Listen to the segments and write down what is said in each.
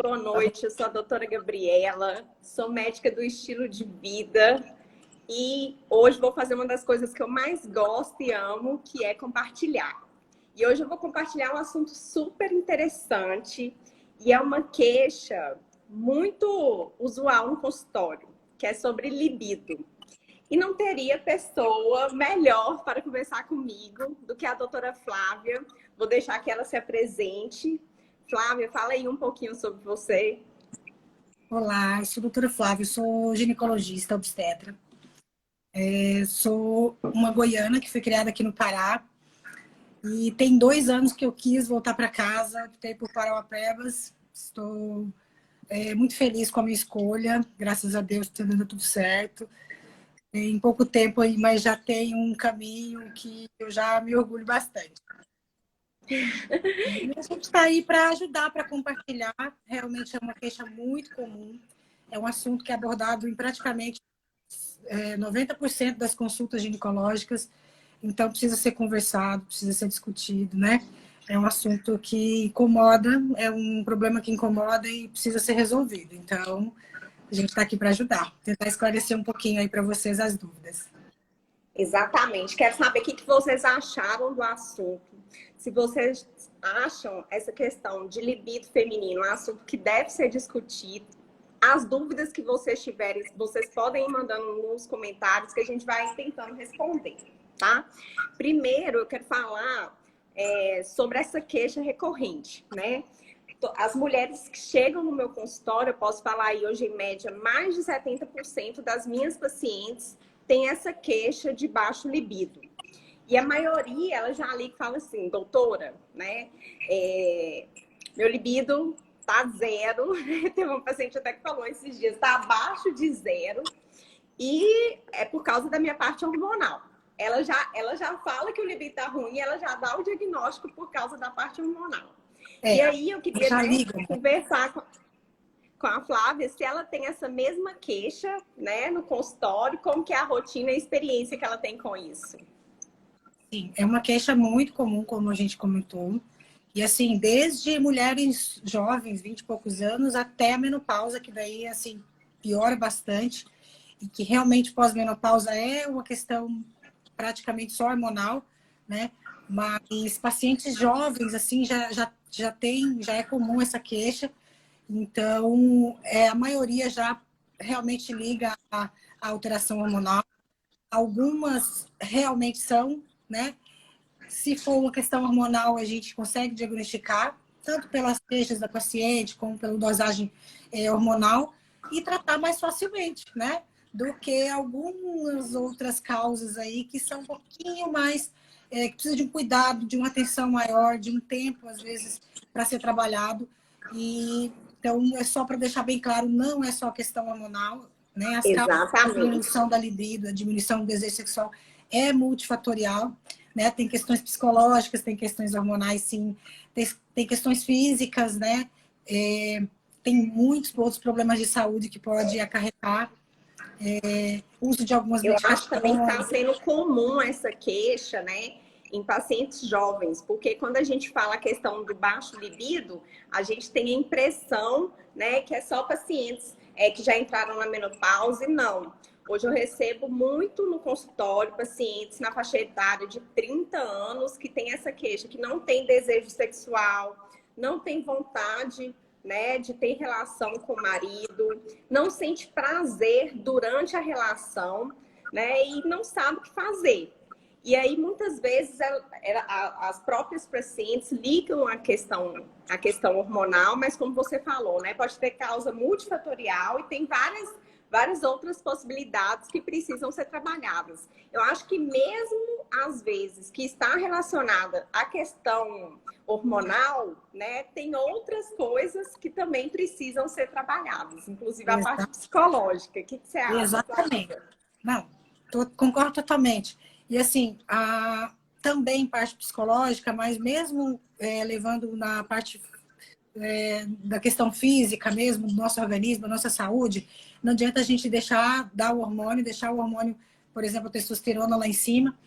boa noite. Eu sou a doutora Gabriela, sou médica do estilo de vida e hoje vou fazer uma das coisas que eu mais gosto e amo, que é compartilhar. E hoje eu vou compartilhar um assunto super interessante e é uma queixa muito usual no consultório, que é sobre libido. E não teria pessoa melhor para conversar comigo do que a doutora Flávia. Vou deixar que ela se apresente. Flávia, fala aí um pouquinho sobre você. Olá, eu sou a doutora Flávia, sou ginecologista obstetra. Sou uma goiana que foi criada aqui no Pará. E tem 2 anos que eu quis voltar para casa, optei por Parauapebas. Estou muito feliz com a minha escolha, graças a Deus está dando tudo certo. Em pouco tempo, mas já tem um caminho que eu já me orgulho bastante. E a gente está aí para ajudar, para compartilhar. Realmente é uma queixa muito comum. É um assunto que é abordado em praticamente 90% das consultas ginecológicas. Então, precisa ser conversado, precisa ser discutido, né? É um assunto que incomoda, é um problema que incomoda e precisa ser resolvido. Então, a gente está aqui para ajudar, tentar esclarecer um pouquinho aí para vocês as dúvidas. Exatamente. Quero saber o que vocês acharam do assunto. Se vocês acham essa questão de libido feminino um assunto que deve ser discutido. As dúvidas que vocês tiverem, vocês podem ir mandando nos comentários que a gente vai tentando responder, tá? Primeiro, eu quero falar sobre essa queixa recorrente, né? As mulheres que chegam no meu consultório, eu posso falar aí hoje em média, mais de 70% das minhas pacientes têm essa queixa de baixo libido. E a maioria, ela já ali fala assim, doutora, né? Meu libido tá zero. Tem uma paciente até que falou esses dias, tá abaixo de zero. E é por causa da minha parte hormonal. Ela já fala que o libido tá ruim, ela já dá o diagnóstico por causa da parte hormonal. E aí eu queria conversar com a Flávia se ela tem essa mesma queixa, né, no consultório, como que é a rotina e a experiência que ela tem com isso. Sim, é uma queixa muito comum, como a gente comentou. E assim, desde mulheres jovens, 20 e poucos anos, até a menopausa, que daí, assim, piora bastante. E que realmente pós-menopausa é uma questão praticamente só hormonal, né? Mas pacientes jovens, assim, já é comum essa queixa. Então, a maioria já realmente liga à alteração hormonal. Algumas realmente são, né? Se for uma questão hormonal, a gente consegue diagnosticar, tanto pelas queixas da paciente, como pela dosagem hormonal, e tratar mais facilmente, né? Do que algumas outras causas aí que são um pouquinho mais, que precisa de um cuidado, de uma atenção maior, de um tempo, às vezes, para ser trabalhado. E, então, é só para deixar bem claro, não é só questão hormonal, né? As causas da diminuição da libido, a diminuição do desejo sexual é multifatorial, né? Tem questões psicológicas, tem questões hormonais, sim, tem questões físicas, né? Tem muitos outros problemas de saúde que pode acarretar. Uso de algumas medicações. Eu acho que também está sendo comum essa queixa, né, em pacientes jovens, porque quando a gente fala a questão do baixo libido, a gente tem a impressão, né, que é só pacientes que já entraram na menopausa e não. Hoje eu recebo muito no consultório pacientes na faixa etária de 30 anos que tem essa queixa, que não tem desejo sexual, não tem vontade, né, de ter relação com o marido, não sente prazer durante a relação, né, e não sabe o que fazer. E aí, muitas vezes, as próprias pacientes ligam a questão hormonal, mas como você falou, né, pode ter causa multifatorial e tem várias outras possibilidades que precisam ser trabalhadas. Eu acho que mesmo, às vezes, que está relacionada à questão hormonal, né, tem outras coisas que também precisam ser trabalhadas, inclusive a parte psicológica. O que você acha? Exatamente. Não, concordo totalmente. E assim, também parte psicológica, mas mesmo levando na parte da questão física mesmo, do nosso organismo, da nossa saúde, não adianta a gente deixar o hormônio, por exemplo, a testosterona lá em cima,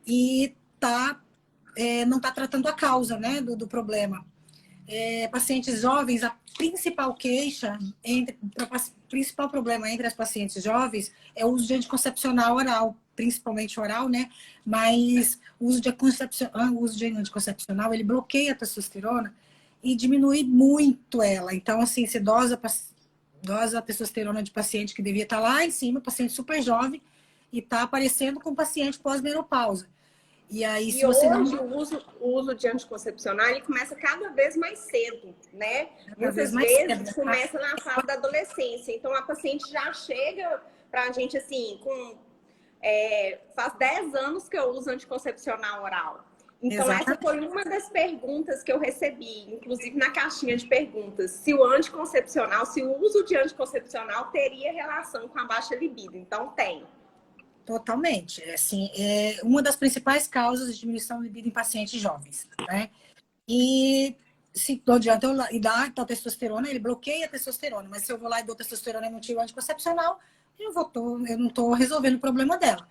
e não tá tratando a causa, né, do problema. pacientes jovens, a principal queixa, o principal problema entre as pacientes jovens é o uso de anticoncepcional oral, principalmente oral, né? Mas o uso de anticoncepcional, ele bloqueia a testosterona e diminui muito ela. Então, assim, você dosa a testosterona de paciente que devia estar lá em cima, paciente super jovem, e está aparecendo com paciente pós-menopausa. E aí, se E você hoje não... o uso de anticoncepcional ele começa cada vez mais cedo, né? Cada vez Muitas mais vezes cedo. começa na fase da adolescência. Então a paciente já chega para a gente assim, faz 10 anos que eu uso anticoncepcional oral. Então essa Exatamente. foi uma das perguntas que eu recebi, inclusive na caixinha de perguntas, se o uso de anticoncepcional teria relação com a baixa libido. Então tem. Totalmente. Assim, é uma das principais causas de diminuição de libido em pacientes jovens, né? E se não adianta eu ir dar a testosterona, ele bloqueia a testosterona, mas se eu vou lá e dou testosterona e não tiro anticoncepcional, eu não estou resolvendo o problema dela.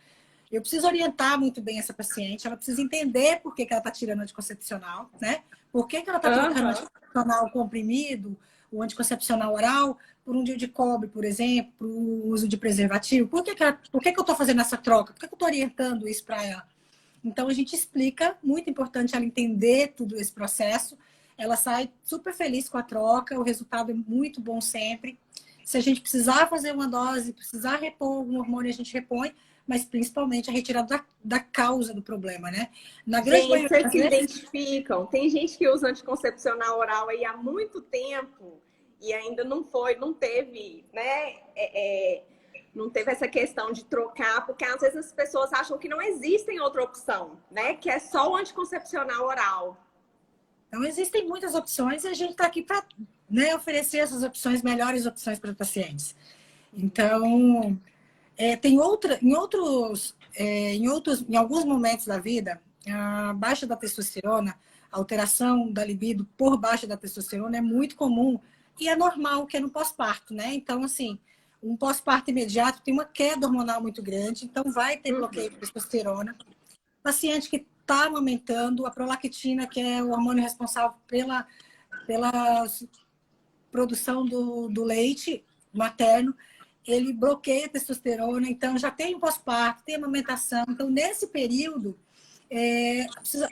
Eu preciso orientar muito bem essa paciente, ela precisa entender por que ela está tirando anticoncepcional, né? Por que ela está trocando anticoncepcional comprimido, o anticoncepcional oral, por um DIU de cobre, por exemplo, por o uso de preservativo. Por que eu estou fazendo essa troca? Por que eu estou orientando isso para ela? Então, a gente explica, muito importante ela entender tudo esse processo. Ela sai super feliz com a troca, o resultado é muito bom sempre. Se a gente precisar fazer uma dose, precisar repor algum hormônio, a gente repõe, mas principalmente a retirada da causa do problema, né? Na grande Gente, maioria vocês das se vezes, identificam. Tem gente que usa anticoncepcional oral aí há muito tempo e ainda não teve, né? Não teve essa questão de trocar, porque às vezes as pessoas acham que não existe outra opção, né? Que é só o anticoncepcional oral. então existem muitas opções e a gente está aqui para, né, oferecer essas opções, melhores opções para os pacientes. Então, em alguns momentos da vida, a baixa da testosterona, a alteração da libido por baixa da testosterona é muito comum e é normal que é no pós-parto, né? Então, assim, um pós-parto imediato tem uma queda hormonal muito grande, então vai ter bloqueio de testosterona. Paciente que está amamentando, a prolactina, que é o hormônio responsável pela produção do leite materno, ele bloqueia a testosterona, então já tem pós-parto, tem amamentação. Então, nesse período,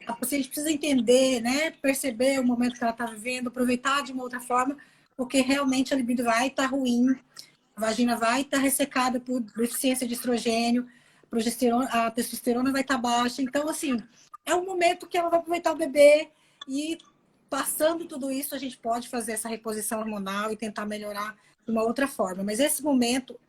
a paciente precisa entender, né, perceber o momento que ela está vivendo, aproveitar de uma outra forma, porque realmente a libido vai estar ruim, a vagina vai estar ressecada por deficiência de estrogênio, a testosterona vai estar baixa. Então, assim, é um momento que ela vai aproveitar o bebê e, passando tudo isso, a gente pode fazer essa reposição hormonal e tentar melhorar de uma outra forma. Mas esse momento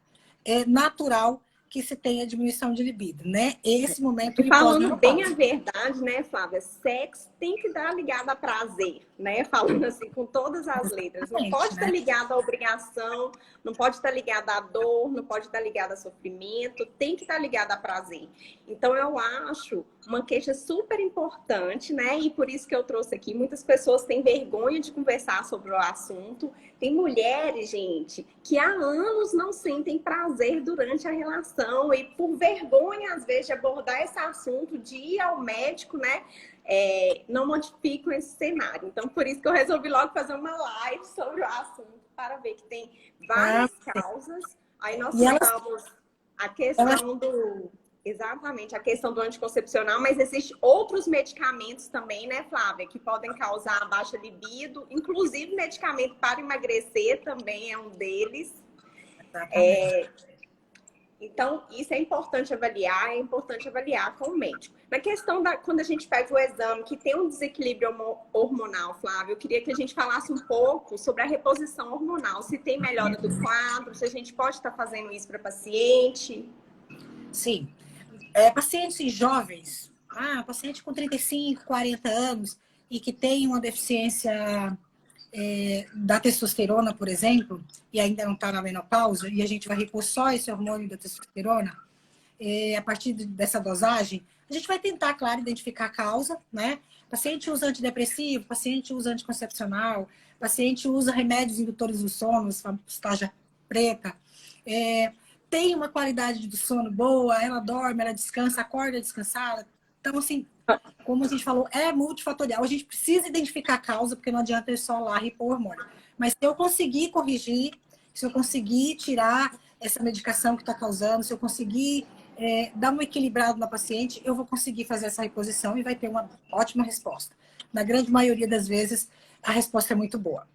é natural que se tenha diminuição de libido, né? Esse momento E de falando bem a pós-menopausa. verdade, né, Flávia? Sexo tem que estar ligado a prazer, né? Falando assim, com todas as letras. Não pode Exatamente, estar né? ligado à obrigação, não pode estar ligado à dor, não pode estar ligado a sofrimento, tem que estar ligado a prazer. Então, eu acho uma queixa super importante, né? E por isso que eu trouxe aqui. Muitas pessoas têm vergonha de conversar sobre o assunto. Tem mulheres, gente, que há anos não sentem prazer durante a relação e por vergonha, às vezes, de abordar esse assunto, de ir ao médico, né? Não modificam esse cenário. Então, por isso que eu resolvi logo fazer uma live sobre o assunto, para ver que tem várias causas. Aí nós E elas, citamos a elas questão Exatamente, a questão do anticoncepcional, mas existem outros medicamentos também, né, Flávia, que podem causar baixa libido, inclusive medicamento para emagrecer também é um deles. exatamente. Então, isso é importante avaliar com o médico. Na questão quando a gente pega o exame, que tem um desequilíbrio hormonal, Flávia, eu queria que a gente falasse um pouco sobre a reposição hormonal, se tem melhora do quadro, se a gente pode estar fazendo isso para paciente. Sim. Pacientes jovens, paciente com 35, 40 anos e que tem uma deficiência da testosterona, por exemplo, e ainda não está na menopausa, e a gente vai repor só esse hormônio da testosterona, a partir dessa dosagem, a gente vai tentar, claro, identificar a causa, né? Paciente usa antidepressivo, paciente usa anticoncepcional, paciente usa remédios indutores do sono, tarja preta, tem uma qualidade do sono boa, ela dorme, ela descansa, acorda descansada. Então, assim, como a gente falou, é multifatorial. A gente precisa identificar a causa, porque não adianta eu só lá repor o hormônio. Mas se eu conseguir corrigir, se eu conseguir tirar essa medicação que está causando, se eu conseguir dar um equilibrado na paciente, eu vou conseguir fazer essa reposição e vai ter uma ótima resposta. Na grande maioria das vezes, a resposta é muito boa.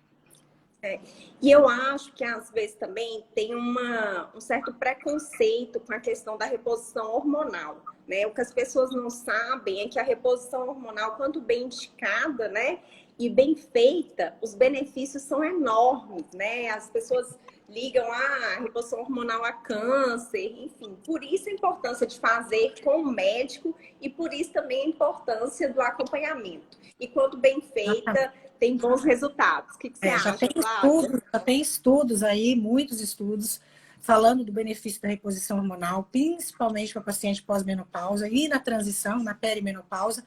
E eu acho que às vezes também tem um certo preconceito com a questão da reposição hormonal, né? O que as pessoas não sabem é que a reposição hormonal, quando bem indicada, né, e bem feita, os benefícios são enormes, né? As pessoas ligam a reposição hormonal a câncer, enfim. Por isso a importância de fazer com o médico e por isso também a importância do acompanhamento. E quando bem feita, tem bons resultados. O que você acha, Flávia? Já tem estudos aí, muitos estudos, falando do benefício da reposição hormonal, principalmente para paciente pós-menopausa e na transição, na perimenopausa,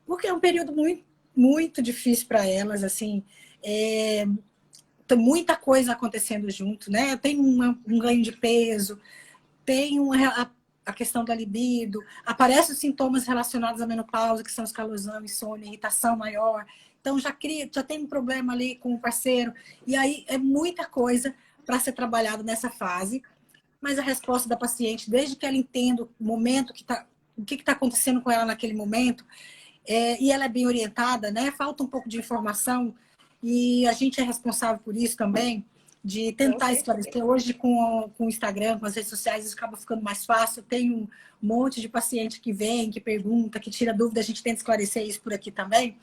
porque é um período muito, muito difícil para elas, assim, tem muita coisa acontecendo junto, né? Tem um ganho de peso, tem a questão da libido, aparecem os sintomas relacionados à menopausa, que são escalosão, insônia, irritação maior. Então já tem um problema ali com o parceiro. E aí é muita coisa para ser trabalhado nessa fase. Mas a resposta da paciente, desde que ela entenda o momento o que está acontecendo com ela naquele momento, e ela é bem orientada, né? Falta um pouco de informação e a gente é responsável por isso também, de tentar esclarecer. Hoje, com o Instagram, com as redes sociais, isso acaba ficando mais fácil. Tem um monte de paciente que vem, que pergunta, que tira dúvida, a gente tenta esclarecer isso por aqui também.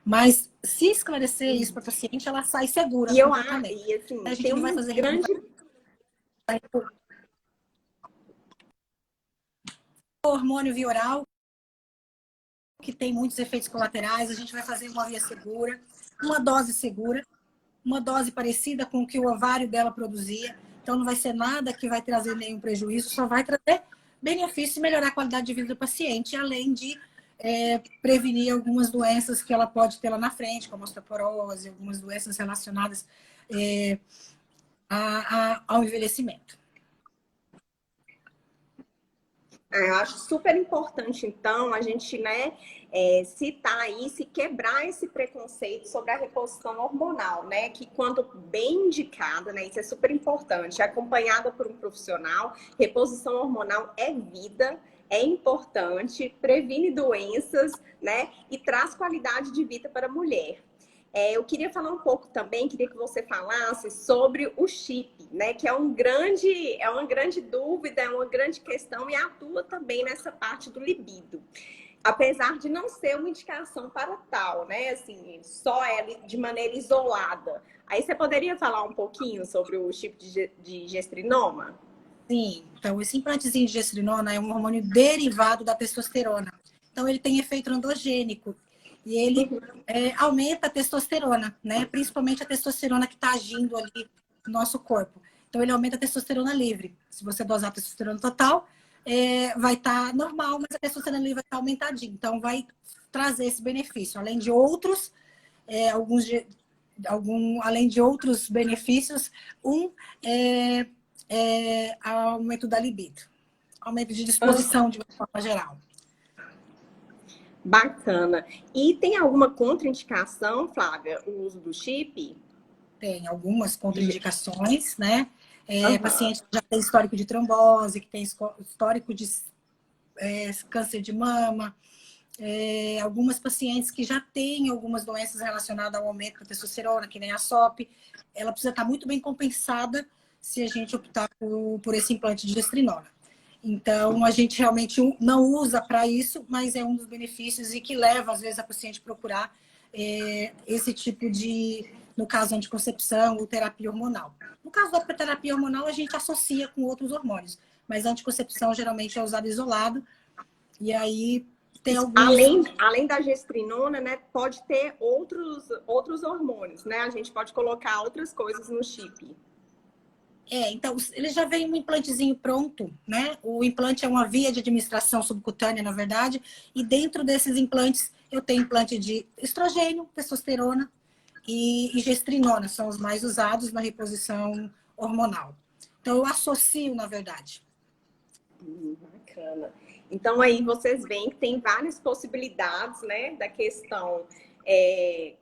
Mas se esclarecer isso para a paciente, ela sai segura. E eu acho, assim, a gente não vai fazer hormônio via oral, que tem muitos efeitos colaterais, a gente vai fazer uma via segura, uma dose parecida com o que o ovário dela produzia. Então, não vai ser nada que vai trazer nenhum prejuízo, só vai trazer benefício e melhorar a qualidade de vida do paciente, além de prevenir algumas doenças que ela pode ter lá na frente, como osteoporose, algumas doenças relacionadas ao envelhecimento. Eu acho super importante, então, a gente, né, citar isso e quebrar esse preconceito sobre a reposição hormonal, né? Que quando bem indicada, né, isso é super importante, acompanhada por um profissional, reposição hormonal é vida, é importante, previne doenças, né? E traz qualidade de vida para a mulher. Eu queria falar um pouco também, queria que você falasse sobre o chip, né? Que é uma grande dúvida, é uma grande questão e atua também nessa parte do libido. Apesar de não ser uma indicação para tal, né? Assim, só de maneira isolada. Aí você poderia falar um pouquinho sobre o chip de gestrinoma? Sim, então esse implantezinho de gestrinona é um hormônio derivado da testosterona. Então ele tem efeito androgênico. E ele aumenta a testosterona, né? Principalmente a testosterona que está agindo ali no nosso corpo. Então, ele aumenta a testosterona livre. Se você dosar a testosterona total, vai estar normal, mas a testosterona livre vai estar aumentadinha. Então, vai trazer esse benefício. Além de outros, além de outros benefícios, aumento da libido. Aumento de disposição, de uma forma geral. Bacana. E tem alguma contraindicação, Flávia, o uso do chip? Tem algumas contraindicações, né? Paciente que já tem histórico de trombose, que tem histórico de câncer de mama, algumas pacientes que já têm algumas doenças relacionadas ao aumento da testosterona, que nem a SOP, ela precisa estar muito bem compensada se a gente optar por esse implante de gestrinona. Então, a gente realmente não usa para isso, mas é um dos benefícios e que leva, às vezes, a paciente a procurar esse tipo de, no caso, anticoncepção ou terapia hormonal. No caso da terapia hormonal, a gente associa com outros hormônios, mas a anticoncepção geralmente é usada isolado, e aí tem alguns... Além da gestrinona, né, pode ter outros hormônios, né? A gente pode colocar outras coisas no chip. Então, ele já vem um implantezinho pronto, né? O implante é uma via de administração subcutânea, na verdade, e dentro desses implantes eu tenho implante de estrogênio, testosterona e gestrinona, são os mais usados na reposição hormonal. Então, eu associo, na verdade. Bacana. Então, aí vocês veem que tem várias possibilidades, né, da questão,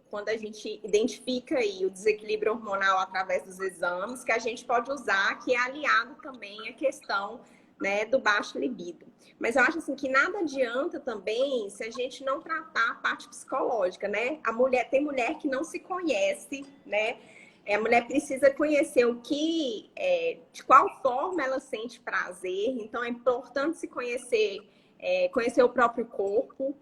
quando a gente identifica aí o desequilíbrio hormonal através dos exames, que a gente pode usar, que é aliado também à questão, né, do baixo libido. Mas eu acho assim que nada adianta também se a gente não tratar a parte psicológica, né? Tem mulher que não se conhece, né? A mulher precisa conhecer de qual forma ela sente prazer. Então é importante se conhecer, conhecer o próprio corpo.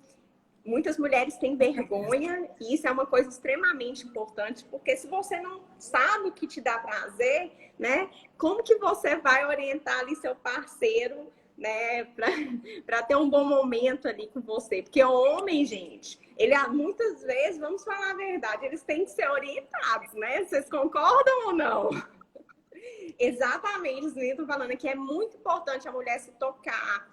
Muitas mulheres têm vergonha e isso é uma coisa extremamente importante, porque se você não sabe o que te dá prazer, né? Como que você vai orientar ali seu parceiro, né, para ter um bom momento ali com você? Porque o homem, gente, ele muitas vezes, vamos falar a verdade, eles têm que ser orientados, né? Vocês concordam ou não? Exatamente, os meninos estão falando que é muito importante a mulher se tocar,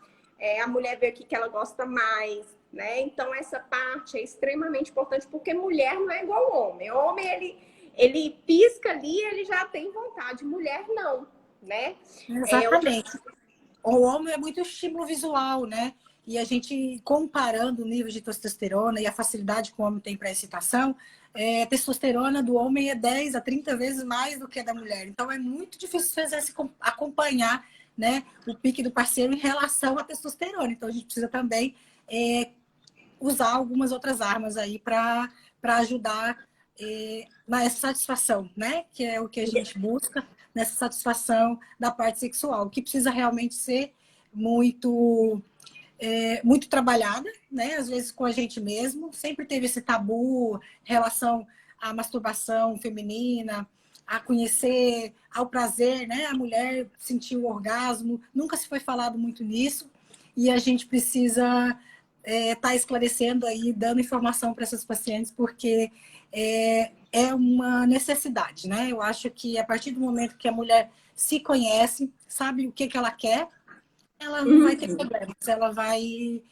a mulher ver o que ela gosta mais, né? Então, essa parte é extremamente importante, porque mulher não é igual ao homem. O homem, ele pisca ali, ele já tem vontade. Mulher, não, né? Exatamente. O homem é muito estímulo visual, né? E a gente, comparando o nível de testosterona e a facilidade que o homem tem para excitação, a testosterona do homem é 10 a 30 vezes mais do que a da mulher. Então, é muito difícil fazer acompanhar, né, o pique do parceiro em relação à testosterona. Então, a gente precisa também usar algumas outras armas aí para ajudar nessa satisfação, né? Que é o que a gente busca, nessa satisfação da parte sexual, que precisa realmente ser muito muito trabalhada, né? Às vezes com a gente mesmo. Sempre teve esse tabu em relação à masturbação feminina, a conhecer, ao prazer, né? A mulher sentir o orgasmo. Nunca se foi falado muito nisso. E a gente precisa tá esclarecendo aí, dando informação para essas pacientes, porque é uma necessidade, né? Eu acho que a partir do momento que a mulher se conhece, sabe o que ela quer, ela não vai ter problemas, ela vai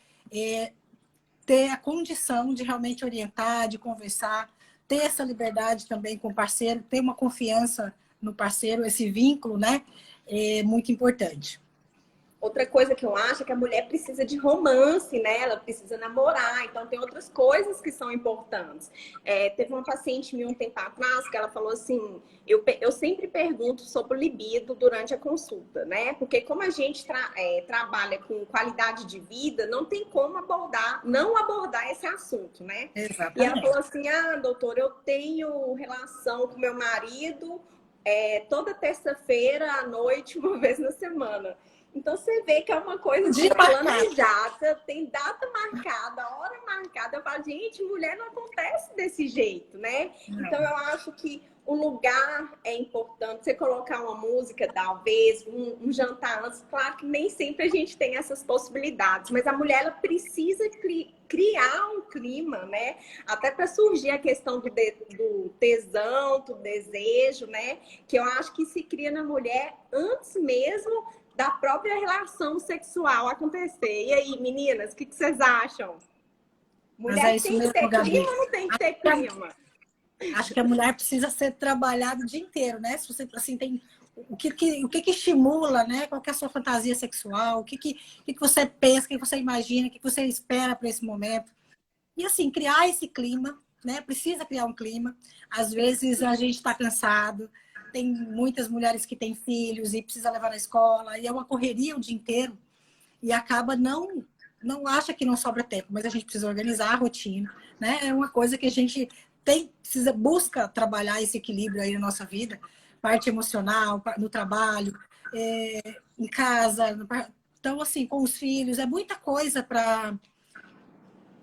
ter a condição de realmente orientar, de conversar, ter essa liberdade também com o parceiro, ter uma confiança no parceiro, esse vínculo, né? É muito importante. Outra coisa que eu acho é que a mulher precisa de romance, né? Ela precisa namorar, então tem outras coisas que são importantes. Teve uma paciente minha um tempo atrás que ela falou assim, eu sempre pergunto sobre o libido durante a consulta, né? Porque como a gente trabalha com qualidade de vida, não tem como não abordar esse assunto, né? Exatamente. E ela falou assim, doutora, eu tenho relação com meu marido toda terça-feira à noite, uma vez na semana. Então, você vê que é uma coisa de planejada, tem data marcada, hora marcada. Eu falo, gente, mulher não acontece desse jeito, né? Não. Então, eu acho que o lugar é importante. Você colocar uma música, talvez, um jantar antes. Claro que nem sempre a gente tem essas possibilidades, mas a mulher ela precisa criar um clima, né? Até para surgir a questão do tesão, do desejo, né? Que eu acho que se cria na mulher antes mesmo da própria relação sexual acontecer. E aí, meninas, o que vocês acham? Mulher tem que ter clima ou não tem que ter clima? Acho que a mulher precisa ser trabalhada o dia inteiro, né? Se você assim tem o que estimula, né? Qual que é a sua fantasia sexual? O que você pensa, o que você imagina, o que você espera para esse momento? E assim, criar esse clima, né? Precisa criar um clima. Às vezes a gente está cansado, tem muitas mulheres que têm filhos e precisa levar na escola, e é uma correria o dia inteiro, e acaba não acha que não sobra tempo, mas a gente precisa organizar a rotina, né? É uma coisa que a gente busca trabalhar esse equilíbrio aí na nossa vida, parte emocional, no trabalho, em casa, então assim, com os filhos, é muita coisa para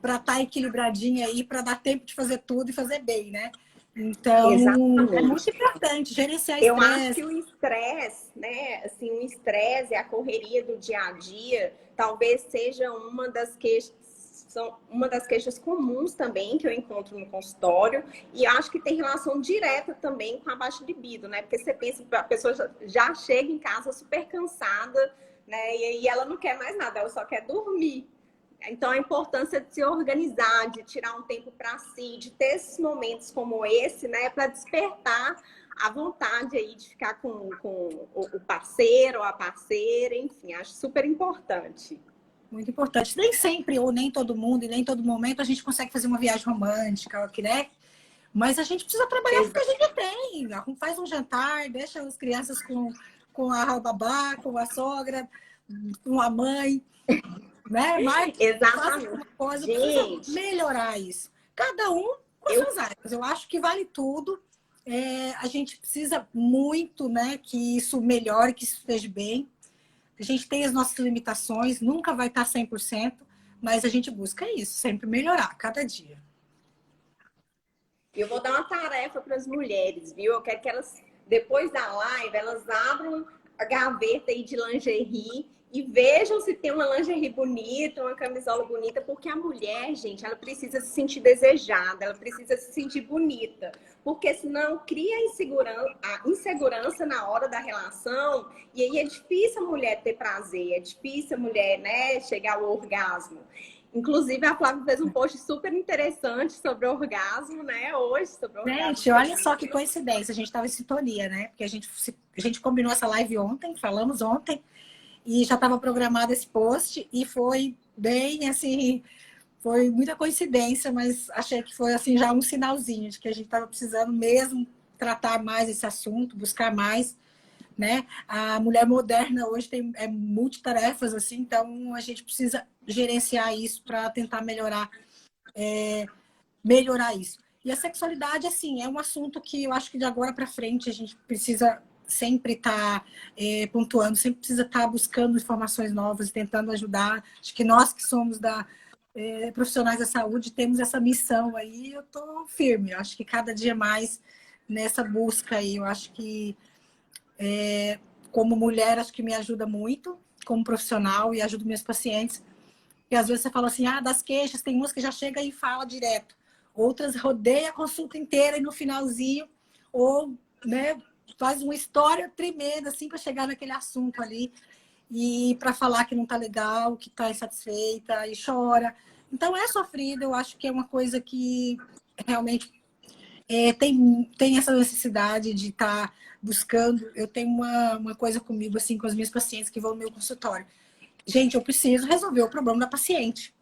estar equilibradinha aí, para dar tempo de fazer tudo e fazer bem, né? Então, exatamente. É muito importante gerenciar estresse. Eu acho que o estresse, né? Assim, o estresse e a correria do dia a dia talvez seja uma das queixas comuns também que eu encontro no consultório, e acho que tem relação direta também com a baixa libido, né? Porque você pensa que a pessoa já chega em casa super cansada, né? E aí ela não quer mais nada, ela só quer dormir. Então, a importância de se organizar, de tirar um tempo para si, de ter esses momentos como esse, né, para despertar a vontade aí de ficar com o parceiro ou a parceira, enfim, acho super importante. Muito importante. Nem sempre, ou nem todo mundo, e nem todo momento, a gente consegue fazer uma viagem romântica, né? Mas a gente precisa trabalhar com o que a gente tem. Faz um jantar, deixa as crianças com a babá, com a sogra, com a mãe, né? Mas faz Exatamente. alguma coisa, Gente, precisa melhorar isso. Cada um com as suas áreas. Eu acho que vale tudo. A gente precisa muito, né, que isso melhore, que isso esteja bem. A gente tem as nossas limitações, nunca vai estar 100%, mas a gente busca isso, sempre melhorar, cada dia. eu vou dar uma tarefa para as mulheres, viu? Eu quero que elas, depois da live, elas abram a gaveta aí de lingerie e vejam se tem uma lingerie bonita, uma camisola bonita, porque a mulher, gente, ela precisa se sentir desejada, ela precisa se sentir bonita, porque senão cria a insegurança na hora da relação, e aí é difícil a mulher ter prazer, é difícil a mulher, né, chegar ao orgasmo. Inclusive, a Flávia fez um post super interessante sobre o orgasmo, né? Hoje, sobre o orgasmo. Gente, olha só que coincidência, a gente estava em sintonia, né? Porque a gente combinou essa live ontem, falamos ontem, e já estava programado esse post, e foi bem, assim, foi muita coincidência, mas achei que foi, assim, já um sinalzinho de que a gente estava precisando mesmo tratar mais esse assunto, buscar mais, né? A mulher moderna hoje é multitarefas, assim, então a gente precisa gerenciar isso para tentar melhorar isso. E a sexualidade, assim, é um assunto que eu acho que de agora para frente a gente precisa sempre estar pontuando, sempre precisa estar buscando informações novas e tentando ajudar. Acho que nós que somos profissionais da saúde temos essa missão aí, eu estou firme. Eu acho que cada dia mais nessa busca aí, eu acho que como mulher, acho que me ajuda muito, como profissional, e ajudo meus pacientes. E às vezes você fala assim, das queixas, tem umas que já chega e fala direto. Outras rodeia a consulta inteira e no finalzinho, ou, né, faz uma história tremenda, assim, para chegar naquele assunto ali. E para falar que não tá legal, que tá insatisfeita e chora. Então é sofrido, eu acho que é uma coisa que realmente tem essa necessidade de estar buscando. Eu tenho uma coisa comigo, assim, com as minhas pacientes que vão no meu consultório. Gente, eu preciso resolver o problema da paciente.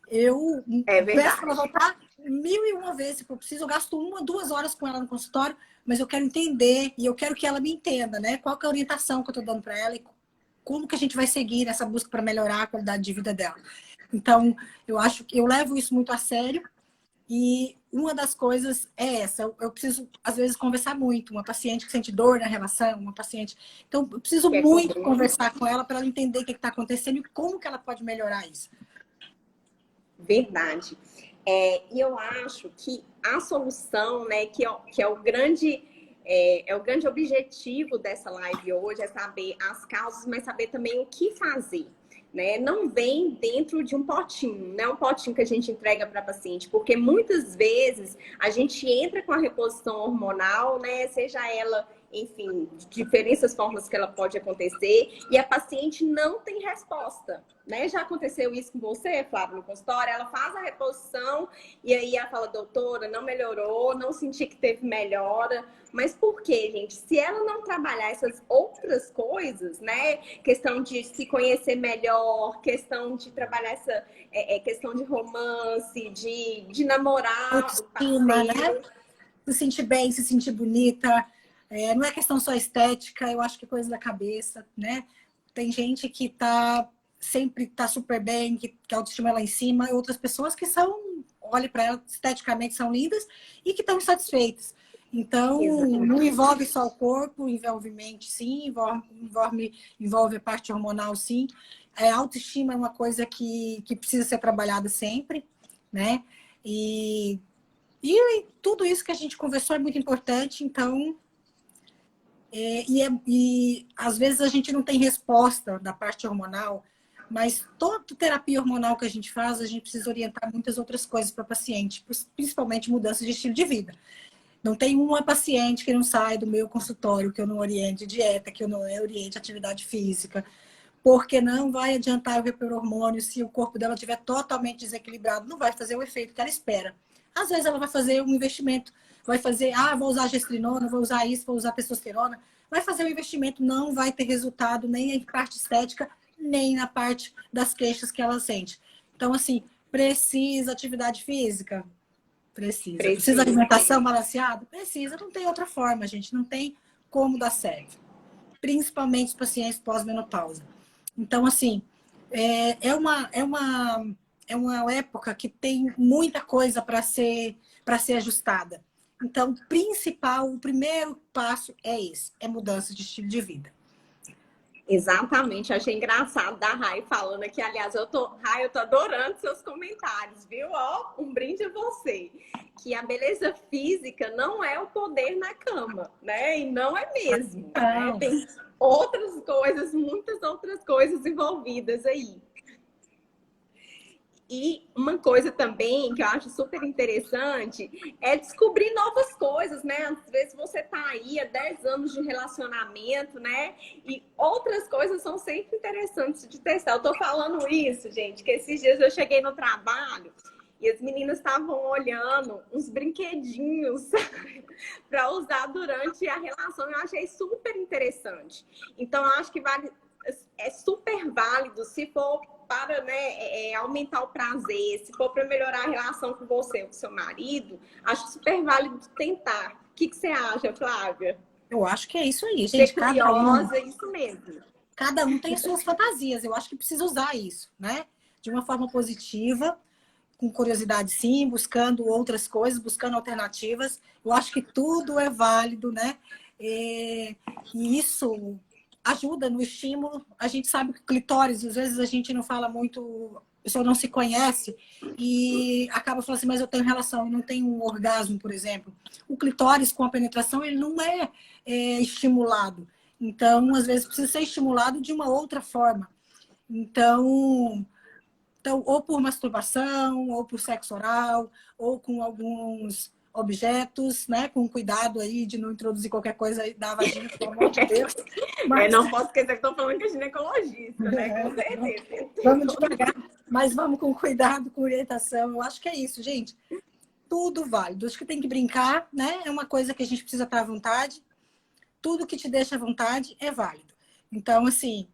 Eu peço para ela voltar 1001 vezes, se for preciso, eu gasto 1, 2 horas com ela no consultório, mas eu quero entender e eu quero que ela me entenda, né? Qual que é a orientação que eu estou dando para ela e como que a gente vai seguir nessa busca para melhorar a qualidade de vida dela. Então, eu acho que eu levo isso muito a sério. E uma das coisas é essa, eu preciso, às vezes, conversar muito. Uma paciente que sente dor na relação, uma paciente... Então, eu preciso muito conversar com ela para ela entender o que está acontecendo e como que ela pode melhorar isso. Verdade. E eu acho que a solução, né, que é o grande objetivo dessa live hoje, é saber as causas, mas saber também o que fazer. Né? Não vem dentro de um potinho, não é um potinho que a gente entrega para a paciente, porque muitas vezes a gente entra com a reposição hormonal, né? Seja ela, enfim, de diferentes formas que ela pode acontecer, e a paciente não tem resposta, né? Já aconteceu isso com você, Flávia, no consultório? Ela faz a reposição e aí ela fala, doutora, não melhorou, não senti que teve melhora. Mas por quê, gente? Se ela não trabalhar essas outras coisas, né? Questão de se conhecer melhor, questão de trabalhar essa questão de romance, de namorar autoestima, né? Se sentir bem, se sentir bonita. Não é questão só estética, eu acho que é coisa da cabeça, né? Tem gente que sempre tá super bem, que a autoestima é lá em cima, e outras pessoas que olha para ela, esteticamente são lindas e que estão insatisfeitas. Então, exatamente, não envolve só o corpo, envolve mente, sim, envolve a parte hormonal, sim. A autoestima é uma coisa que precisa ser trabalhada sempre, né? E tudo isso que a gente conversou é muito importante, então... E às vezes a gente não tem resposta da parte hormonal, mas toda terapia hormonal que a gente faz, a gente precisa orientar muitas outras coisas para o paciente, principalmente mudança de estilo de vida. Não tem uma paciente que não sai do meu consultório, que eu não oriente dieta, que eu não oriente atividade física, porque não vai adiantar eu repor hormônio se o corpo dela estiver totalmente desequilibrado, não vai fazer o efeito que ela espera. Às vezes ela vai fazer um investimento, vai fazer, vou usar gestrinona, vou usar isso, vou usar testosterona, vai fazer um investimento, não vai ter resultado nem em parte estética, nem na parte das queixas que ela sente. Então, assim, precisa atividade física? Precisa. Precisa alimentação balanceada? Precisa. Não tem outra forma, gente. Não tem como dar certo. Principalmente os pacientes pós-menopausa. Então, assim, é uma época que tem muita coisa para ser ajustada. Então, o primeiro passo é esse, é mudança de estilo de vida. Exatamente, achei engraçado da Rai falando aqui. Aliás, Rai, eu tô adorando seus comentários, viu? Ó, um brinde a você. Que a beleza física não é o poder na cama, né? E não é mesmo. Né? Tem outras coisas, muitas outras coisas envolvidas aí. E uma coisa também que eu acho super interessante é descobrir novas coisas, né? Às vezes você tá aí há 10 anos de relacionamento, né? E outras coisas são sempre interessantes de testar. Eu tô falando isso, gente, que esses dias eu cheguei no trabalho e as meninas estavam olhando uns brinquedinhos para usar durante a relação. Eu achei super interessante. Então, eu acho que é super válido se for para, né, aumentar o prazer, se for para melhorar a relação com você, com seu marido, acho super válido tentar. O que você acha, Flávia? Eu acho que é isso aí, gente. Ser curiosa, é isso mesmo. Cada um tem suas fantasias. Eu acho que precisa usar isso, né? De uma forma positiva, com curiosidade sim, buscando outras coisas, buscando alternativas. Eu acho que tudo é válido, né? E isso ajuda no estímulo. A gente sabe que o clitóris, às vezes a gente não fala muito, a pessoa não se conhece e acaba falando assim, mas eu tenho relação, eu não tenho um orgasmo, por exemplo. O clitóris com a penetração, ele não é estimulado. Então, às vezes precisa ser estimulado de uma outra forma. Então, ou por masturbação, ou por sexo oral, ou com alguns objetos, né? Com cuidado aí de não introduzir qualquer coisa da vagina, pelo amor de Deus. Mas não posso esquecer que estou falando que é ginecologista, né? Com certeza. Vamos devagar, mas vamos com cuidado, com orientação. Eu acho que é isso, gente. Tudo válido. Acho que tem que brincar, né? É uma coisa que a gente precisa estar à vontade. Tudo que te deixa à vontade é válido. Então, assim,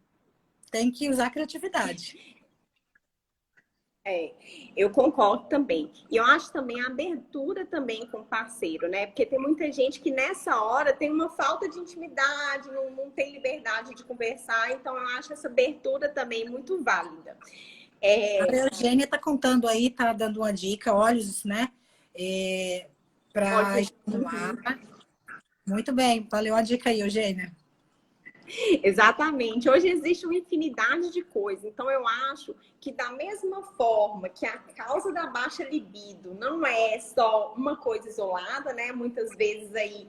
tem que usar a criatividade. Eu concordo também. E eu acho também a abertura também com o parceiro, né? Porque tem muita gente que nessa hora tem uma falta de intimidade, não tem liberdade de conversar. Então, eu acho essa abertura também muito válida. A Eugênia está contando aí, está dando uma dica, olhos, né? Para estimular. Muito bem, valeu a dica aí, Eugênia. Exatamente. Hoje existe uma infinidade de coisas. Então, eu acho que da mesma forma que a causa da baixa libido não é só uma coisa isolada, né? Muitas vezes aí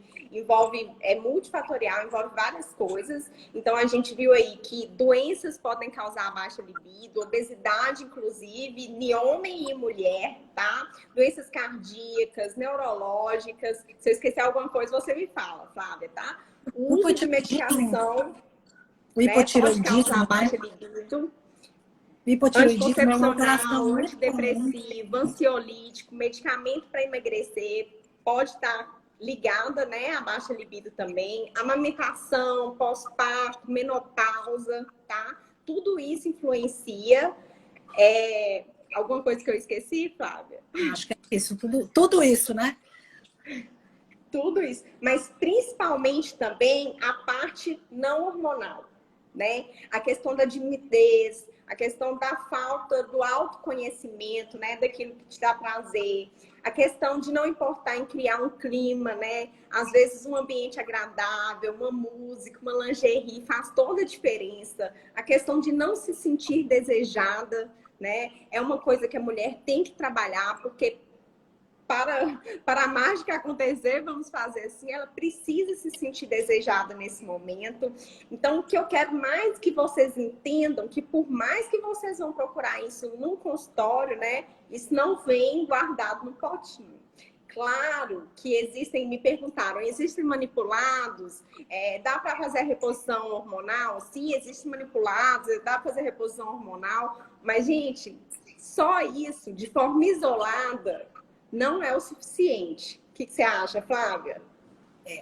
é multifatorial, envolve várias coisas. Então, a gente viu aí que doenças podem causar baixa libido, obesidade, inclusive, em homem e mulher, tá? Doenças cardíacas, neurológicas. Se eu esquecer alguma coisa, você me fala, Flávia, tá? O uso de medicação, o hipotireoidismo, pode causar baixa libido. Hipotireoidismo é uma alteração antidepressivo, ansiolítico, medicamento para emagrecer, pode estar ligada, né, à baixa libido também. Amamentação, pós-parto, menopausa, tá? Tudo isso influencia. Alguma coisa que eu esqueci, Flávia? Acho que é isso, tudo isso, né? Tudo isso, mas principalmente também a parte não hormonal, né? A questão da timidez, a questão da falta do autoconhecimento, né? Daquilo que te dá prazer, a questão de não importar em criar um clima, né? Às vezes um ambiente agradável, uma música, uma lingerie faz toda a diferença. A questão de não se sentir desejada, né? É uma coisa que a mulher tem que trabalhar, porque para a mágica acontecer, vamos fazer assim, ela precisa se sentir desejada nesse momento. Então, o que eu quero mais que vocês entendam, que por mais que vocês vão procurar isso num consultório, né, isso não vem guardado no potinho. Claro que existem, me perguntaram, existem manipulados? Dá para fazer a reposição hormonal? Sim, existem manipulados, dá para fazer a reposição hormonal, mas, gente, só isso, de forma isolada, não é o suficiente. O que você acha, Flávia?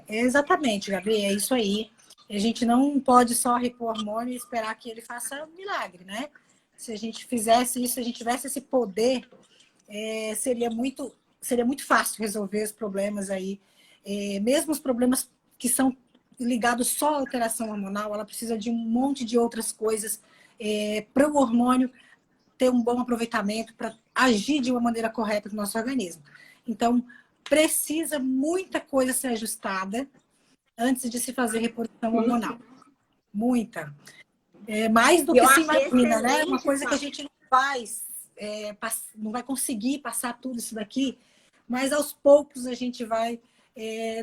Exatamente, Gabi, é isso aí. A gente não pode só repor hormônio e esperar que ele faça milagre, né? Se a gente fizesse isso, se a gente tivesse esse poder, seria muito fácil resolver os problemas aí. Mesmo os problemas que são ligados só à alteração hormonal, ela precisa de um monte de outras coisas para o hormônio ter um bom aproveitamento, para agir de uma maneira correta no nosso organismo. Então, precisa muita coisa ser ajustada antes de se fazer reposição hormonal. Muita. Mais do E eu que se achei imagina, né? Uma excelente, coisa que a gente não faz, não vai conseguir passar tudo isso daqui, mas aos poucos a gente vai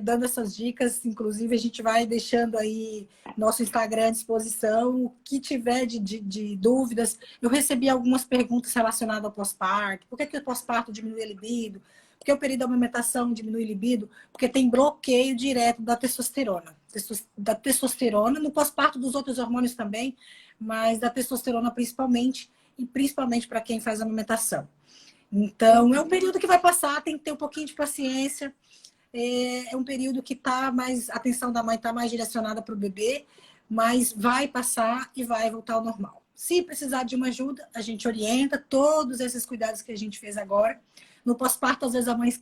dando essas dicas, inclusive a gente vai deixando aí nosso Instagram à disposição, o que tiver de dúvidas. Eu recebi algumas perguntas relacionadas ao pós-parto. Por que o pós-parto diminui a libido? Por que o período de amamentação diminui a libido? Porque tem bloqueio direto da testosterona. Da testosterona, no pós-parto dos outros hormônios também, mas da testosterona principalmente, e principalmente para quem faz amamentação. Então, é um período que vai passar, tem que ter um pouquinho de paciência. É um período que a atenção da mãe está mais direcionada para o bebê, mas vai passar e vai voltar ao normal. Se precisar de uma ajuda, a gente orienta todos esses cuidados que a gente fez agora. No pós-parto, às vezes a mãe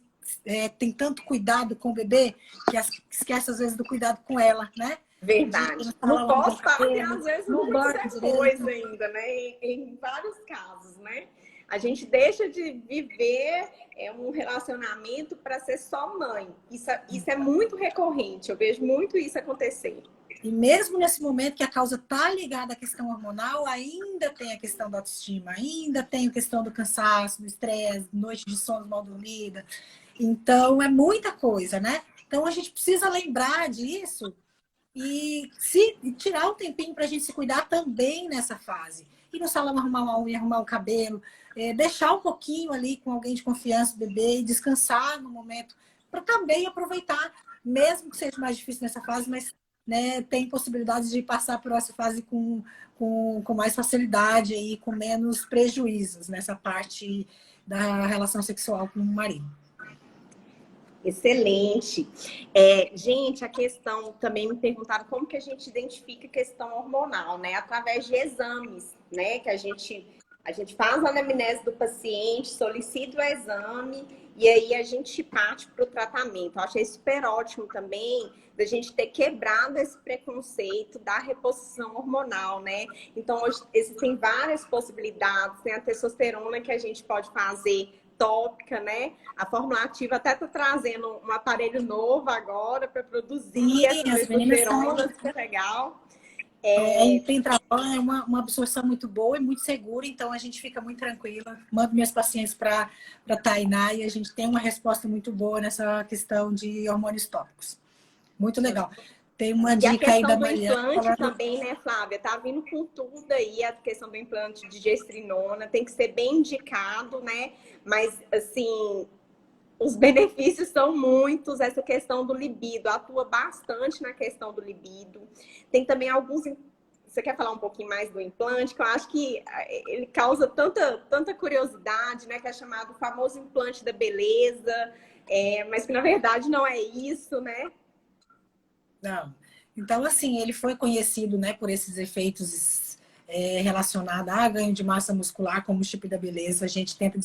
tem tanto cuidado com o bebê que esquece, às vezes, do cuidado com ela, né? verdade. No pós-parto, às vezes, no muita coisa ainda, né? Em vários casos, né? A gente deixa de viver um relacionamento para ser só mãe. Isso é muito recorrente. Eu vejo muito isso acontecer. E mesmo nesse momento que a causa está ligada à questão hormonal, ainda tem a questão da autoestima, ainda tem a questão do cansaço, do estresse, noite de sono mal dormida. Então, é muita coisa, né? Então, a gente precisa lembrar disso e tirar um tempinho para a gente se cuidar também nessa fase. Ir no salão arrumar uma unha, arrumar o cabelo, deixar um pouquinho ali com alguém de confiança, o bebê, e descansar no momento, para também aproveitar, mesmo que seja mais difícil nessa fase, mas né, tem possibilidades de passar por essa fase com mais facilidade e com menos prejuízos nessa parte da relação sexual com o marido. Excelente. Gente, a questão, também me perguntaram como que a gente identifica a questão hormonal, né? Através de exames, né? Que a gente faz a anamnese do paciente, solicita o exame e aí a gente parte para o tratamento. Eu achei super ótimo também da gente ter quebrado esse preconceito da reposição hormonal, né? Então, hoje existem várias possibilidades, tem a testosterona que a gente pode fazer tópica, né? A Fórmula Ativa até está trazendo um aparelho novo agora para produzir essa testosterona, super legal. Pentravan é uma absorção muito boa e muito segura, então a gente fica muito tranquila. Mando minhas pacientes para a Tainá e a gente tem uma resposta muito boa nessa questão de hormônios tópicos. Muito legal. Tem uma dica aí da Mariana. E a questão do implante também, né, Flávia? Tá vindo com tudo aí, a questão do implante de gestrinona, tem que ser bem indicado, né? Mas, assim, os benefícios são muitos. Essa questão do libido atua bastante na questão do libido. Tem também alguns... Você quer falar um pouquinho mais do implante? Que eu acho que ele causa tanta curiosidade, né? Que é chamado o famoso implante da beleza, mas que na verdade não é isso, né? Não. Então, assim, ele foi conhecido, né, por esses efeitos relacionados a ganho de massa muscular, como o chip da beleza. A gente tenta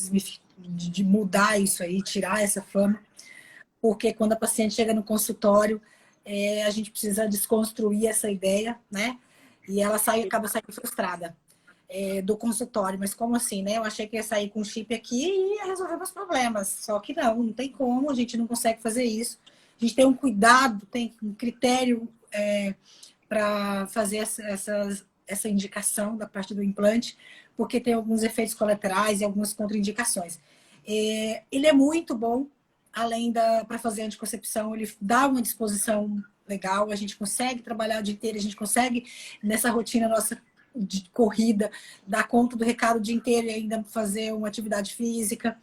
de mudar isso aí, tirar essa fama, porque quando a paciente chega no consultório, a gente precisa desconstruir essa ideia, né? E ela acaba saindo frustrada do consultório. Mas como assim, né? Eu achei que ia sair com o chip aqui e ia resolver meus problemas. Só que não tem como, a gente não consegue fazer isso. A gente tem um cuidado, tem um critério para fazer essa indicação da parte do implante, porque tem alguns efeitos colaterais e algumas contraindicações. Ele é muito bom, além para fazer anticoncepção, ele dá uma disposição legal, a gente consegue trabalhar o dia inteiro, a gente consegue, nessa rotina nossa de corrida, dar conta do recado o dia inteiro e ainda fazer uma atividade física.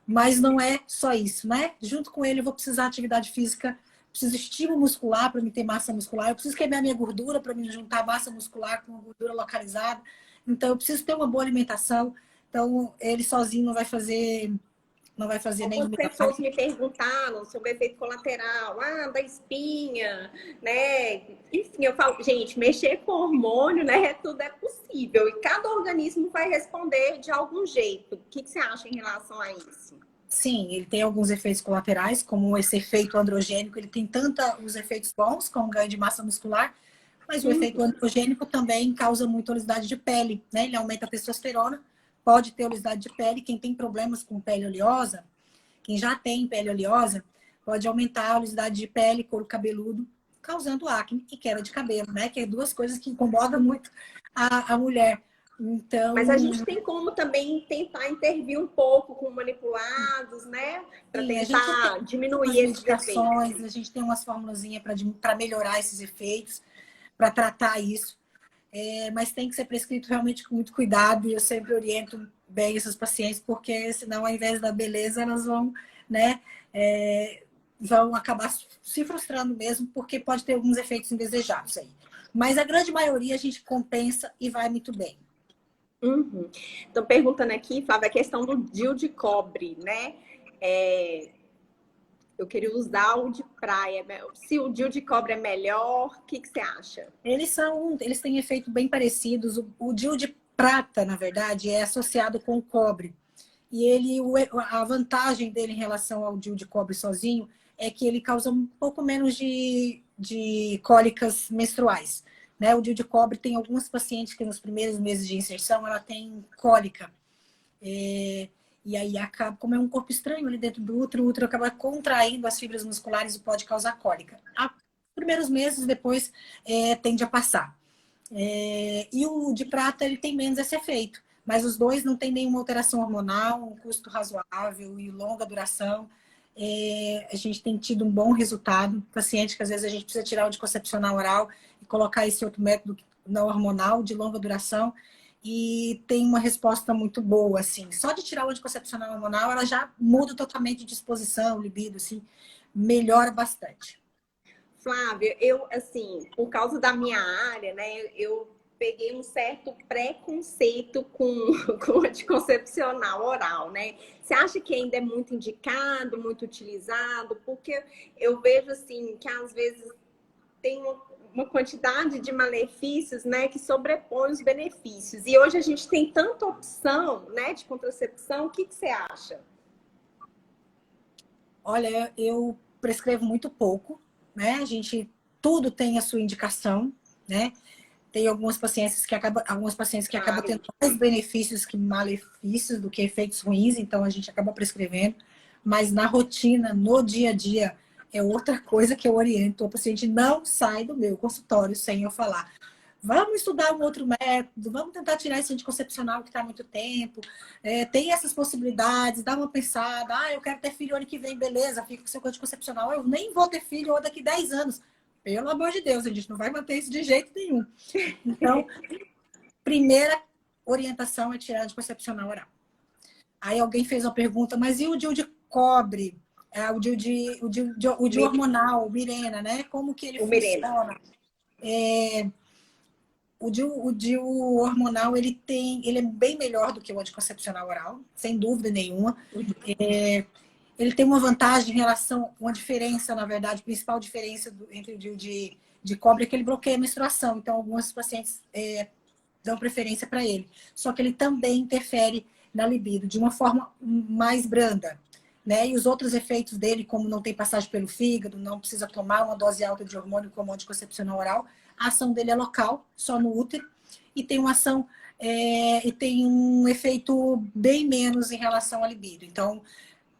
Mas não é só isso, né? Junto com ele eu vou precisar de atividade física, preciso de estímulo muscular para me ter massa muscular, eu preciso queimar minha gordura para me juntar massa muscular com gordura localizada. Então eu preciso ter uma boa alimentação. Então ele sozinho não vai fazer não vai fazer nenhum Algumas pessoas me perguntaram sobre o efeito colateral, da espinha, né? Enfim, eu falo, gente, mexer com hormônio, né? Tudo é possível. E cada organismo vai responder de algum jeito. O que você acha em relação a isso? Sim, ele tem alguns efeitos colaterais, como esse efeito androgênico, ele tem tanto os efeitos bons, como ganho de massa muscular, mas o efeito androgênico também causa muita oleosidade de pele, né? Ele aumenta a testosterona, pode ter oleosidade de pele. Quem tem problemas com pele oleosa, quem já tem pele oleosa, pode aumentar a oleosidade de pele, couro cabeludo, causando acne e queda de cabelo, né? Que é duas coisas que incomodam muito a mulher. Então, mas a gente tem como também tentar intervir um pouco com manipulados, né? Para sim, a gente tem tentar diminuir umas esses efeitos. medicações, a gente tem umas formulazinhas para melhorar esses efeitos, para tratar isso. Mas tem que ser prescrito realmente com muito cuidado, e eu sempre oriento bem essas pacientes, porque senão, ao invés da beleza, elas vão, né, vão acabar se frustrando mesmo, porque pode ter alguns efeitos indesejados aí. Mas a grande maioria a gente compensa e vai muito bem. Então, perguntando aqui, Flávia, a questão do DIU de cobre, né? Eu queria usar o de praia. Se o DIU de cobre é melhor, o que você acha? Eles têm efeito bem parecidos. O DIU de prata, na verdade, é associado com o cobre. E a vantagem dele em relação ao DIU de cobre sozinho é que ele causa um pouco menos de cólicas menstruais. Né? O DIU de cobre tem algumas pacientes que nos primeiros meses de inserção ela tem cólica. E aí acaba, como é um corpo estranho ali dentro do útero, o útero acaba contraindo as fibras musculares e pode causar cólica. Primeiros meses, depois tende a passar. E o de prata ele tem menos esse efeito. Mas os dois não tem nenhuma alteração hormonal, um custo razoável e longa duração. A gente tem tido um bom resultado. Paciente que às vezes a gente precisa tirar o anticoncepcional oral e colocar esse outro método não hormonal de longa duração, e tem uma resposta muito boa, assim. Só de tirar o anticoncepcional hormonal, ela já muda totalmente de disposição, libido, assim, melhora bastante. Flávia, eu, assim, por causa da minha área, né, eu peguei um certo preconceito com, com o anticoncepcional oral, né? Você acha que ainda é muito indicado, muito utilizado? Porque eu vejo, assim, que às vezes tem uma quantidade de malefícios, né, que sobrepõe os benefícios. E hoje a gente tem tanta opção, né, de contracepção. O que você acha? Olha, eu prescrevo muito pouco, né? Tudo tem a sua indicação, né? Tem algumas pacientes que acabam Claro. tendo mais benefícios que malefícios, do que efeitos ruins, então a gente acaba prescrevendo. Mas na rotina, no dia a dia, é outra coisa que eu oriento. O paciente não sai do meu consultório sem eu falar. Vamos estudar um outro método, vamos tentar tirar esse anticoncepcional que está há muito tempo. Tem essas possibilidades, dá uma pensada. Eu quero ter filho ano que vem, beleza, fica com seu anticoncepcional. Eu nem vou ter filho daqui 10 anos. Pelo amor de Deus, a gente não vai manter isso de jeito nenhum. Então, primeira orientação é tirar anticoncepcional oral. Aí alguém fez uma pergunta, mas e o DIU de cobre? O DIU hormonal, Mirena, né? Como que ele funciona? O DIU hormonal, ele é bem melhor do que o anticoncepcional oral, sem dúvida nenhuma. Ele tem uma vantagem em relação, uma diferença, na verdade, a principal diferença entre o DIU de cobre é que ele bloqueia a menstruação. Então, algumas pacientes dão preferência para ele. Só que ele também interfere na libido de uma forma mais branda. Né? E os outros efeitos dele, como não tem passagem pelo fígado, não precisa tomar uma dose alta de hormônio como anticoncepcional oral, a ação dele é local, só no útero, e tem uma ação e tem um efeito bem menos em relação à libido. Então,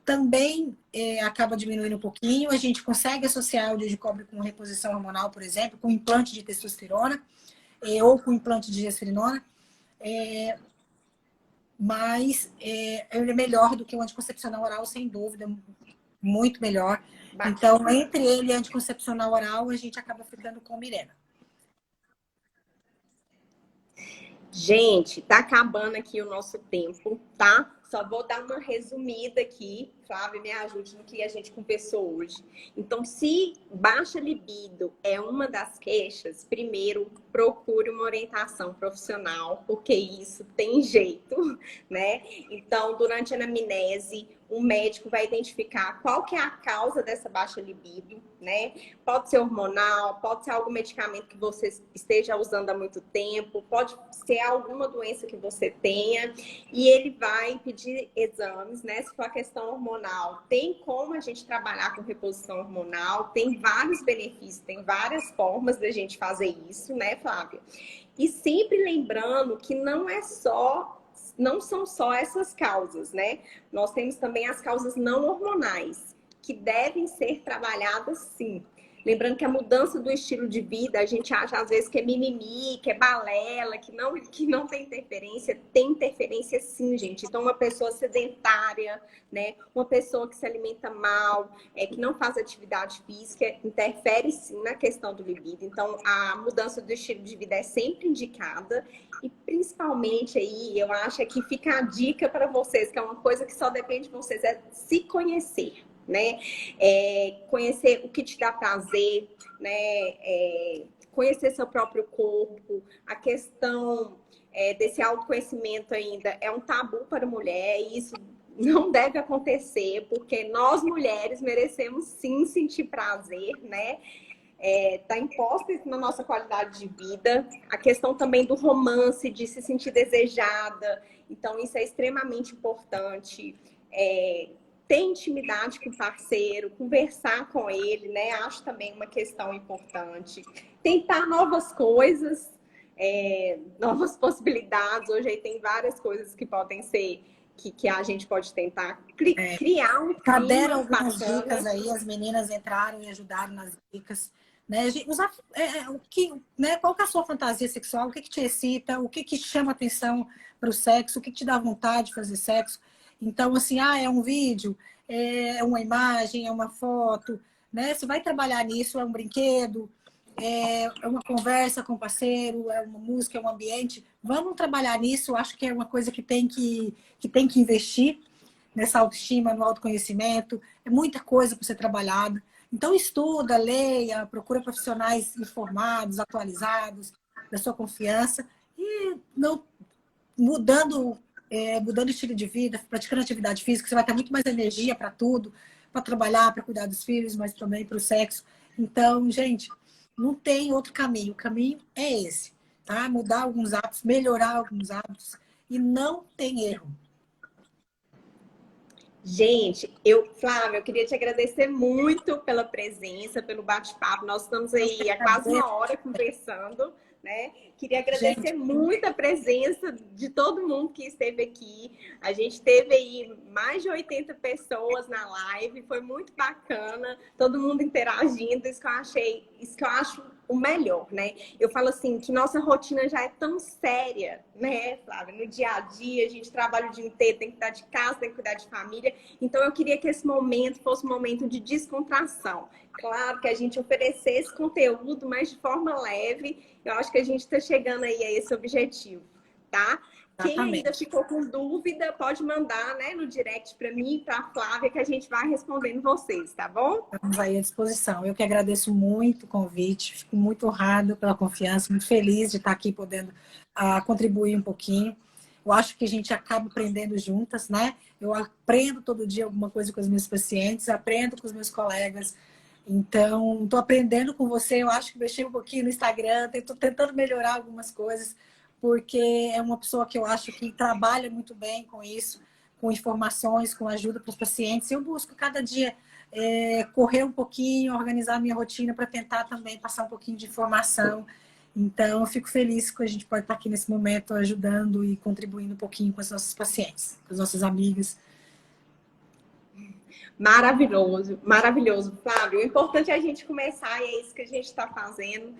também acaba diminuindo um pouquinho. A gente consegue associar o DIU de cobre com reposição hormonal, por exemplo, com implante de testosterona ou com implante de gestrinona. Mas ele é melhor do que o anticoncepcional oral, sem dúvida, muito melhor. Então, entre ele e anticoncepcional oral, a gente acaba ficando com Mirena. Gente, tá acabando aqui o nosso tempo, tá? Só vou dar uma resumida aqui, Flávia, me ajude no que a gente conversou hoje. Então, se baixa libido é uma das queixas, primeiro, procure uma orientação profissional, porque isso tem jeito, né? Então, durante a anamnese, o médico vai identificar qual que é a causa dessa baixa libido, né? Pode ser hormonal, pode ser algum medicamento que você esteja usando há muito tempo, pode ser alguma doença que você tenha, e ele vai pedir exames, né? Se for a questão hormonal, tem como a gente trabalhar com reposição hormonal, tem vários benefícios, tem várias formas da gente fazer isso, né, Flávia? E sempre lembrando que não são só essas causas, né? Nós temos também as causas não hormonais, que devem ser trabalhadas sim. Lembrando que a mudança do estilo de vida, a gente acha às vezes que é mimimi, que é balela, que não tem interferência sim, gente. Então, uma pessoa sedentária, né? Uma pessoa que se alimenta mal, que não faz atividade física, interfere sim na questão do libido. Então, a mudança do estilo de vida é sempre indicada. E principalmente aí, eu acho que fica a dica para vocês, que é uma coisa que só depende de vocês, é se conhecer, né? Conhecer o que te dá prazer, né? Conhecer seu próprio corpo. A questão desse autoconhecimento ainda é um tabu para a mulher, e isso não deve acontecer, porque nós mulheres merecemos sim sentir prazer, né? Tá imposta isso na nossa qualidade de vida. A questão também do romance, de se sentir desejada. Então, isso é extremamente importante. Ter intimidade com o parceiro, conversar com ele, né? Acho também uma questão importante. Tentar novas coisas, novas possibilidades. Hoje aí tem várias coisas que podem ser, que a gente pode tentar criar um clima deram algumas bacana. dicas aí, as meninas entraram e ajudaram nas dicas. Né? Qual que é a sua fantasia sexual? O que te excita? O que chama atenção para o sexo? O que te dá vontade de fazer sexo? Então, assim, é um vídeo, é uma imagem, é uma foto, né? Você vai trabalhar nisso, é um brinquedo, é uma conversa com o parceiro, é uma música, é um ambiente. Vamos trabalhar nisso, acho que é uma coisa que tem que investir nessa autoestima, no autoconhecimento. É muita coisa para ser trabalhada. Então, estuda, leia, procura profissionais informados, atualizados, da sua confiança, e não mudando o estilo de vida, praticando atividade física, você vai ter muito mais energia para tudo, para trabalhar, para cuidar dos filhos, mas também para o sexo. Então, gente, não tem outro caminho. O caminho é esse, tá? Mudar alguns hábitos, melhorar alguns hábitos, e não tem erro. Gente, Flávia, eu queria te agradecer muito pela presença, pelo bate-papo. Nós estamos aí há quase uma hora conversando, né? Queria agradecer muito a presença de todo mundo que esteve aqui. A gente teve aí mais de 80 pessoas na live, foi muito bacana, todo mundo interagindo, isso que eu acho o melhor, né? Eu falo assim, que nossa rotina já é tão séria, né, Flávia? No dia a dia, a gente trabalha o dia inteiro, tem que cuidar de casa, tem que cuidar de família. Então, eu queria que esse momento fosse um momento de descontração. Claro que a gente oferecesse conteúdo, mas de forma leve. Eu acho que a gente está chegando aí a esse objetivo, tá? Quem ainda ficou com dúvida, pode mandar, né, no direct para mim e para a Flávia, que a gente vai respondendo vocês, tá bom? Estamos aí à disposição. Eu que agradeço muito o convite, fico muito honrada pela confiança, muito feliz de estar aqui podendo contribuir um pouquinho. Eu acho que a gente acaba aprendendo juntas, né? Eu aprendo todo dia alguma coisa com os meus pacientes, aprendo com os meus colegas. Então, estou aprendendo com você. Eu acho que mexi um pouquinho no Instagram, estou tentando melhorar algumas coisas, porque é uma pessoa que eu acho que trabalha muito bem com isso, com informações, com ajuda para os pacientes. Eu busco cada dia correr um pouquinho, organizar a minha rotina para tentar também passar um pouquinho de informação. Então, eu fico feliz que a gente pode estar aqui nesse momento ajudando e contribuindo um pouquinho com os nossos pacientes, com as nossas amigas. Maravilhoso, maravilhoso, Flávio. O importante é a gente começar e é isso que a gente está fazendo.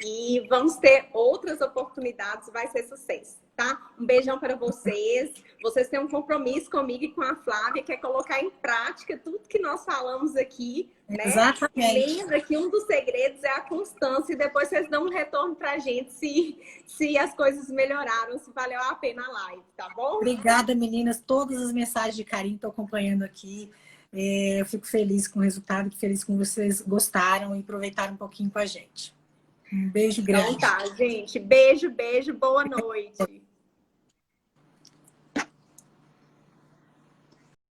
E vamos ter outras oportunidades, vai ser sucesso, tá? Um beijão para vocês. Vocês têm um compromisso comigo e com a Flávia, que é colocar em prática tudo que nós falamos aqui, né? Exatamente. Lembra que um dos segredos é a constância e depois vocês dão um retorno pra gente se as coisas melhoraram, se valeu a pena a live, tá bom? Obrigada, meninas. Todas as mensagens de carinho estou acompanhando aqui. Eu fico feliz com o resultado, fico feliz com vocês gostaram e aproveitaram um pouquinho com a gente. Um beijo grande. Então tá, gente. Beijo, beijo. Boa noite.